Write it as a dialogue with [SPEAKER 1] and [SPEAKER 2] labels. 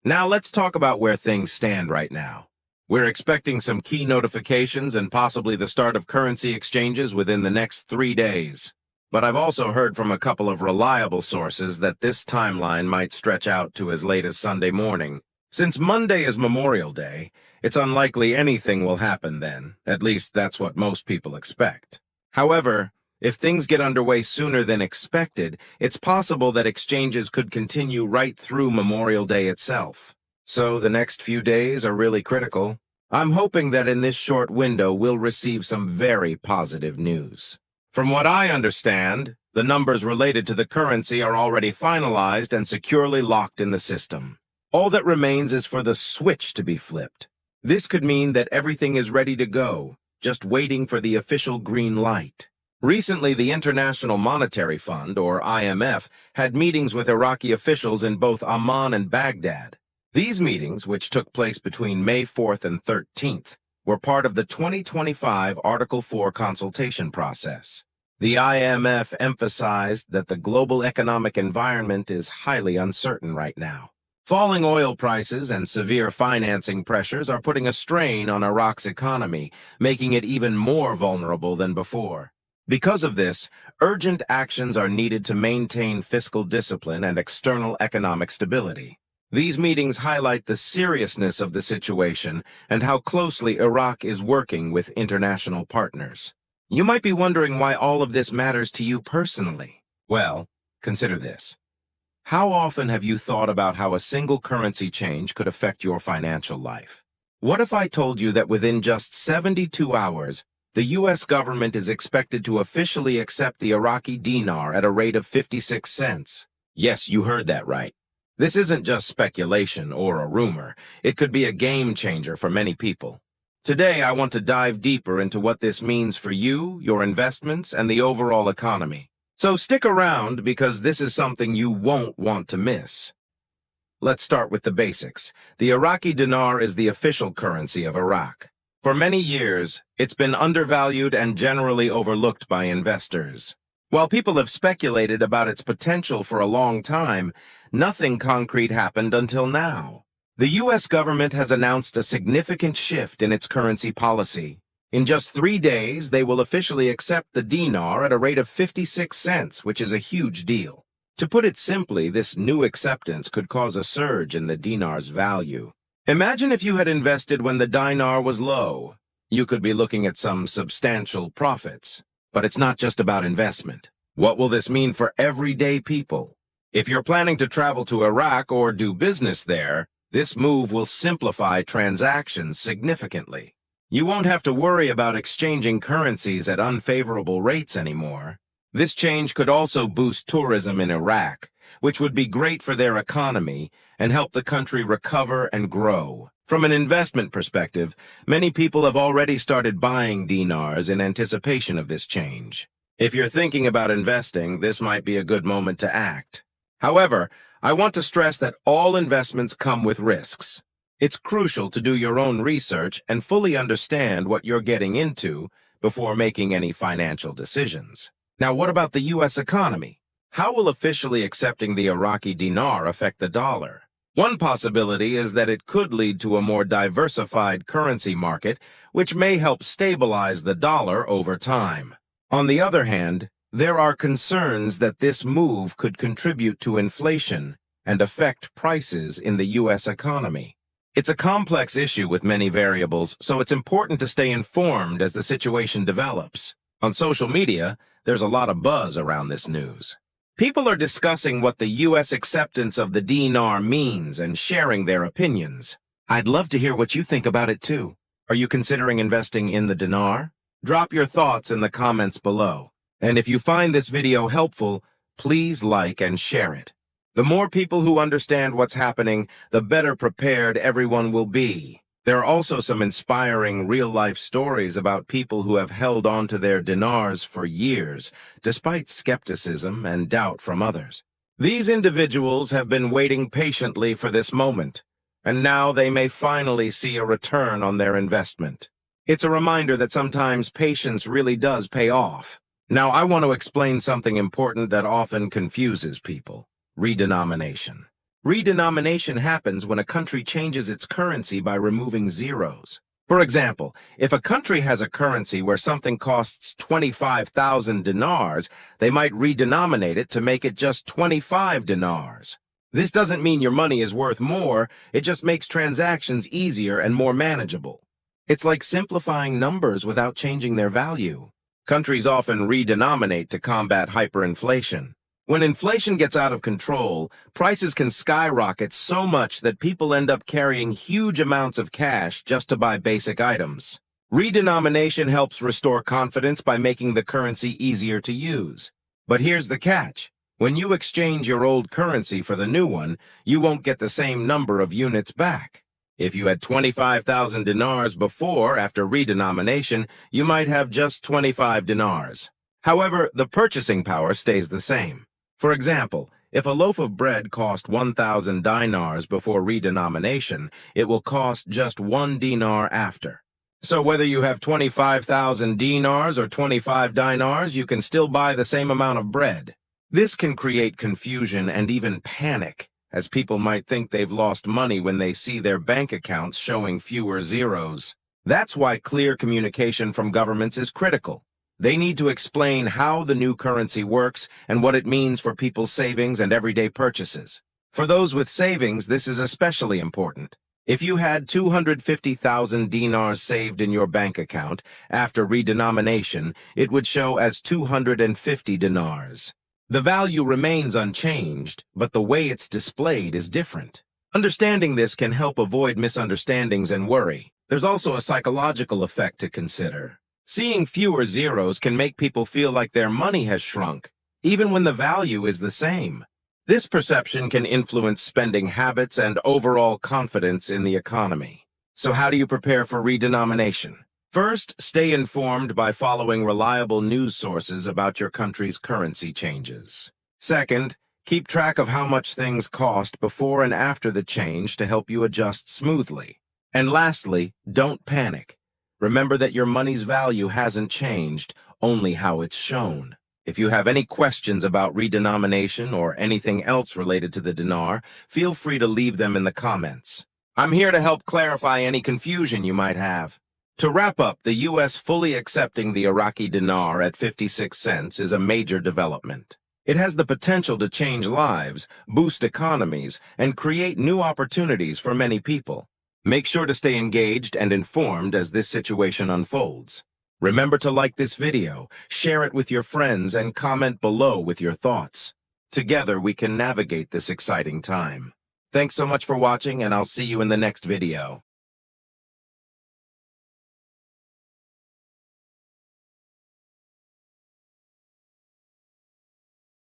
[SPEAKER 1] Now let's talk about where things stand right now. We're expecting some key notifications and possibly the start of currency exchanges within the next 3 days. But I've also heard from a couple of reliable sources that this timeline might stretch out to as late as Sunday morning. Since Monday is Memorial Day, it's unlikely anything will happen then. At least that's what most people expect. However, if things get underway sooner than expected, it's possible that exchanges could continue right through Memorial Day itself. So the next few days are really critical. I'm hoping that in this short window we'll receive some very positive news. From what I understand, the numbers related to the currency are already finalized and securely locked in the system. All that remains is for the switch to be flipped. This could mean that everything is ready to go, just waiting for the official green light. Recently, the International Monetary Fund, or IMF, had meetings with Iraqi officials in both Amman and Baghdad. These meetings, which took place between May 4th and 13th, were part of the 2025 Article 4 consultation process. The IMF emphasized that the global economic environment is highly uncertain right now. Falling oil prices and severe financing pressures are putting a strain on Iraq's economy, making it even more vulnerable than before. Because of this, urgent actions are needed to maintain fiscal discipline and external economic stability. These meetings highlight the seriousness of the situation and how closely Iraq is working with international partners. You might be wondering why all of this matters to you personally. Well, consider this. How often have you thought about how a single currency change could affect your financial life? What if I told you that within just 72 hours, the U.S. government is expected to officially accept the Iraqi dinar at a rate of 56 cents? Yes, you heard that right. This isn't just speculation or a rumor. It could be a game changer for many people. Today, I want to dive deeper into what this means for you, your investments, and the overall economy. So stick around because this is something you won't want to miss. Let's start with the basics. The Iraqi dinar is the official currency of Iraq. For many years, it's been undervalued and generally overlooked by investors. While people have speculated about its potential for a long time, nothing concrete happened until now. The U.S. government has announced a significant shift in its currency policy. In just 3 days, they will officially accept the dinar at a rate of 56 cents, which is a huge deal. To put it simply, this new acceptance could cause a surge in the dinar's value. Imagine if you had invested when the dinar was low. You could be looking at some substantial profits. But it's not just about investment. What will this mean for everyday people? If you're planning to travel to Iraq or do business there, this move will simplify transactions significantly. You won't have to worry about exchanging currencies at unfavorable rates anymore. This change could also boost tourism in Iraq, which would be great for their economy and help the country recover and grow. From an investment perspective, many people have already started buying dinars in anticipation of this change. If you're thinking about investing, this might be a good moment to act. However, I want to stress that all investments come with risks. It's crucial to do your own research and fully understand what you're getting into before making any financial decisions. Now, what about the U.S. economy? How will officially accepting the Iraqi dinar affect the dollar? One possibility is that it could lead to a more diversified currency market, which may help stabilize the dollar over time. On the other hand, there are concerns that this move could contribute to inflation and affect prices in the U.S. economy. It's a complex issue with many variables, so it's important to stay informed as the situation develops. On social media, there's a lot of buzz around this news. People are discussing what the U.S. acceptance of the dinar means and sharing their opinions. I'd love to hear what you think about it too. Are you considering investing in the dinar? Drop your thoughts in the comments below. And if you find this video helpful, please like and share it. The more people who understand what's happening, the better prepared everyone will be. There are also some inspiring real-life stories about people who have held on to their dinars for years, despite skepticism and doubt from others. These individuals have been waiting patiently for this moment, and now they may finally see a return on their investment. It's a reminder that sometimes patience really does pay off. Now, I want to explain something important that often confuses people: redenomination. Redenomination happens when a country changes its currency by removing zeros. For example, if a country has a currency where something costs 25,000 dinars, they might redenominate it to make it just 25 dinars. This doesn't mean your money is worth more, it just makes transactions easier and more manageable. It's like simplifying numbers without changing their value. Countries often redenominate to combat hyperinflation. When inflation gets out of control, prices can skyrocket so much that people end up carrying huge amounts of cash just to buy basic items. Redenomination helps restore confidence by making the currency easier to use. But here's the catch. When you exchange your old currency for the new one, you won't get the same number of units back. If you had 25,000 dinars before, after redenomination, you might have just 25 dinars. However, the purchasing power stays the same. For example, if a loaf of bread cost 1,000 dinars before redenomination, it will cost just 1 dinar after. So whether you have 25,000 dinars or 25 dinars, you can still buy the same amount of bread. This can create confusion and even panic, as people might think they've lost money when they see their bank accounts showing fewer zeros. That's why clear communication from governments is critical. They need to explain how the new currency works and what it means for people's savings and everyday purchases. For those with savings, this is especially important. If you had 250,000 dinars saved in your bank account, after redenomination, it would show as 250 dinars. The value remains unchanged, but the way it's displayed is different. Understanding this can help avoid misunderstandings and worry. There's also a psychological effect to consider. Seeing fewer zeros can make people feel like their money has shrunk, even when the value is the same. This perception can influence spending habits and overall confidence in the economy. So how do you prepare for redenomination? First, stay informed by following reliable news sources about your country's currency changes. Second, keep track of how much things cost before and after the change to help you adjust smoothly. And lastly, don't panic. Remember that your money's value hasn't changed, only how it's shown. If you have any questions about redenomination or anything else related to the dinar, feel free to leave them in the comments. I'm here to help clarify any confusion you might have. To wrap up, the U.S. fully accepting the Iraqi dinar at 56 cents is a major development. It has the potential to change lives, boost economies, and create new opportunities for many people. Make sure to stay engaged and informed as this situation unfolds. Remember to like this video, share it with your friends, and comment below with your thoughts. Together, we can navigate this exciting time. Thanks so much for watching, and I'll see you in the next video.